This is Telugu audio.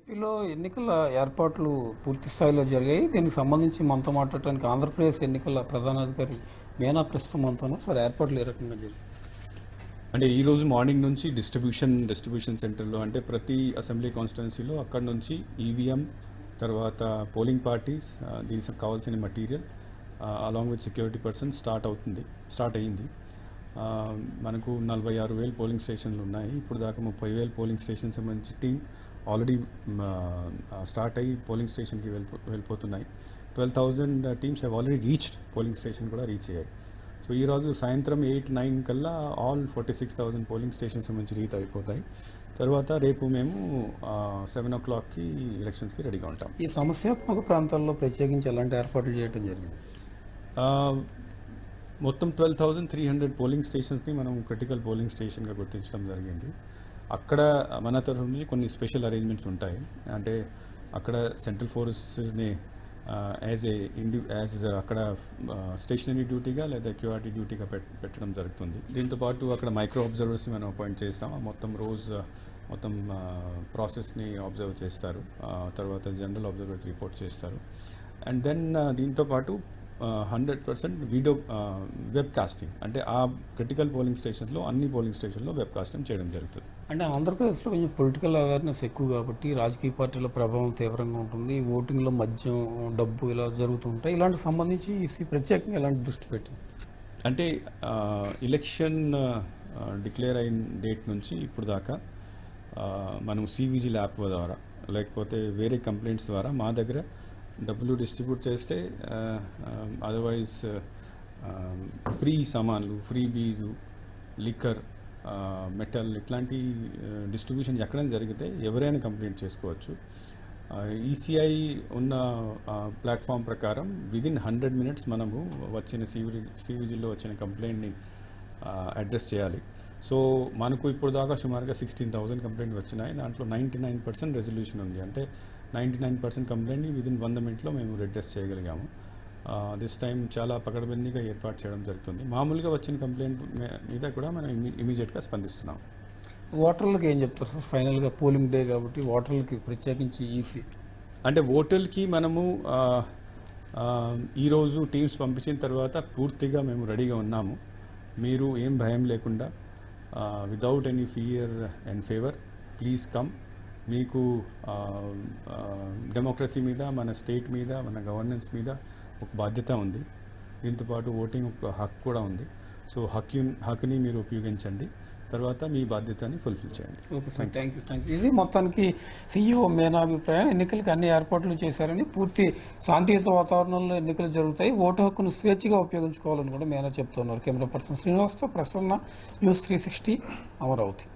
ఏపీలో ఎన్నికల ఏర్పాట్లు పూర్తి స్థాయిలో జరిగాయి. దీనికి సంబంధించి మనతో మాట్లాడటానికి ఆంధ్రప్రదేశ్ ఎన్నికల ప్రధానాధికారి మీనా ప్రస్తుతం మనతో ఉన్నారు. సార్, ఏర్పాట్లు ఏ రకంగా జరిగాయి? అంటే ఈరోజు మార్నింగ్ నుంచి డిస్ట్రిబ్యూషన్ సెంటర్లో అంటే ప్రతి అసెంబ్లీ కాన్స్టిట్యున్సీలో అక్కడ నుంచి ఈవీఎం తర్వాత పోలింగ్ పార్టీస్ దీనికి కావాల్సిన material along with security person start అయ్యింది. మనకు 46,000 పోలింగ్ స్టేషన్లు ఉన్నాయి. ఇప్పుడు దాకా 30,000 పోలింగ్ స్టేషన్ సంబంధించి టీం ఆల్రెడీ స్టార్ట్ అయ్యి పోలింగ్ స్టేషన్కి వెళ్ళిపోతున్నాయి. 12,000 teams have already reached polling station కూడా రీచ్ అయ్యాయి. సో ఈరోజు సాయంత్రం 8-9 కల్లా ఆల్ 46,000 పోలింగ్ స్టేషన్ సంబంధించి రీచ్ అయిపోతాయి. తర్వాత రేపు మేము 7 o'clockకి ఎలక్షన్స్కి రెడీగా ఉంటాం. ఈ సమస్యాత్మక ప్రాంతాల్లో ప్రత్యేకించి ఎలాంటి ఏర్పాట్లు చేయడం జరిగింది? మొత్తం 12,300 పోలింగ్ స్టేషన్స్ని మనం క్రిటికల్ పోలింగ్ స్టేషన్గా గుర్తించడం జరిగింది. అక్కడ మన తరఫు నుంచి కొన్ని స్పెషల్ అరేంజ్మెంట్స్ ఉంటాయి. అంటే అక్కడ సెంట్రల్ ఫోర్సెస్ని యాజ్ అక్కడ స్టేషనరీ డ్యూటీగా లేదా క్యూఆర్టీ డ్యూటీగా పెట్టడం జరుగుతుంది. దీంతోపాటు అక్కడ మైక్రో అబ్జర్వర్స్ని మనం అపాయింట్ చేస్తాం. మొత్తం ప్రాసెస్ని అబ్జర్వ్ చేస్తారు. తర్వాత జనరల్ అబ్జర్వర్ రిపోర్ట్ చేస్తారు. అండ్ దెన్ దీంతోపాటు 100% వీడియో వెబ్ కాస్టింగ్, అంటే ఆ క్రిటికల్ పోలింగ్ స్టేషన్స్లో అన్ని పోలింగ్ స్టేషన్లో వెబ్ కాస్టింగ్ చేయడం జరుగుతుంది. అంటే ఆంధ్రప్రదేశ్లో కొంచెం పొలిటికల్ అవేర్నెస్ ఎక్కువ కాబట్టి రాజకీయ పార్టీల ప్రభావం తీవ్రంగా ఉంటుంది. ఓటింగ్లో మద్యం, డబ్బు ఇలా జరుగుతుంటాయి. ఇలాంటి సంబంధించి ఈ ప్రత్యేకంగా ఎలాంటి దృష్టి పెట్టింది? అంటే ఎలక్షన్ డిక్లేర్ అయిన డేట్ నుంచి ఇప్పుడు దాకా మనం సివిజిల్ యాప్ ద్వారా లేకపోతే వేరే కంప్లైంట్స్ ద్వారా మా దగ్గర డబ్బులు డిస్ట్రిబ్యూట్ చేస్తే అదర్వైజ్ ఫ్రీ సామాన్లు, ఫ్రీ బీజు, లిక్కర్, మెటల్ ఇట్లాంటి డిస్ట్రిబ్యూషన్ ఎక్కడైనా జరిగితే ఎవరైనా కంప్లైంట్ చేసుకోవచ్చు. ఈసీఐ ఉన్న ప్లాట్ఫామ్ ప్రకారం విదిన్ 100 minutes మనము వచ్చిన సివిజిల్లో వచ్చిన కంప్లైంట్ని అడ్రస్ చేయాలి. సో మనకు ఇప్పుడు దాకా సుమారుగా 16,000 కంప్లైంట్ వచ్చినాయి. దాంట్లో 99% రెజల్యూషన్ ఉంది. అంటే 99% కంప్లైంట్ని విదిన్ 100 minutes మేము అడ్రస్ చేయగలిగాము. దిస్ టైం చాలా పకడ్బందీగా ఏర్పాటు చేయడం జరుగుతుంది. మామూలుగా వచ్చిన కంప్లైంట్ మీద కూడా మనం ఇమీడియట్గా స్పందిస్తున్నాం. ఓటర్లకు ఏం చెప్తారు సార్? ఫైనల్గా పోలింగ్ డే కాబట్టి ఓటర్లకి ప్రత్యేకించి ఈసీ అంటే ఓటర్లకి మనము ఈరోజు టీమ్స్ పంపించిన తర్వాత పూర్తిగా మేము రెడీగా ఉన్నాము. మీరు ఏం భయం లేకుండా without any fear and favour please come. మీకు డెమోక్రసీ మీద, మన స్టేట్ మీద, మన గవర్నెన్స్ మీద ఒక బాధ్యత ఉంది. దీంతోపాటు ఓటింగ్ ఒక హక్కు కూడా ఉంది. సో హక్కుని మీరు ఉపయోగించండి. తర్వాత మీ బాధ్యతని ఫుల్ఫిల్ చేయండి. Okay sir, thank you. ఇది మొత్తానికి సీఈఓ మీనా అభిప్రాయం. ఎన్నికలకి అన్ని ఏర్పాట్లు చేశారని, పూర్తి శాంతియుత వాతావరణంలో ఎన్నికలు జరుగుతాయి, ఓటు హక్కును స్వేచ్ఛగా ఉపయోగించుకోవాలని కూడా మీనా చెప్తున్నారు. కెమెరా పర్సన్ శ్రీనివాస్తో ప్రసన్న, న్యూస్ 360 అమరావతి.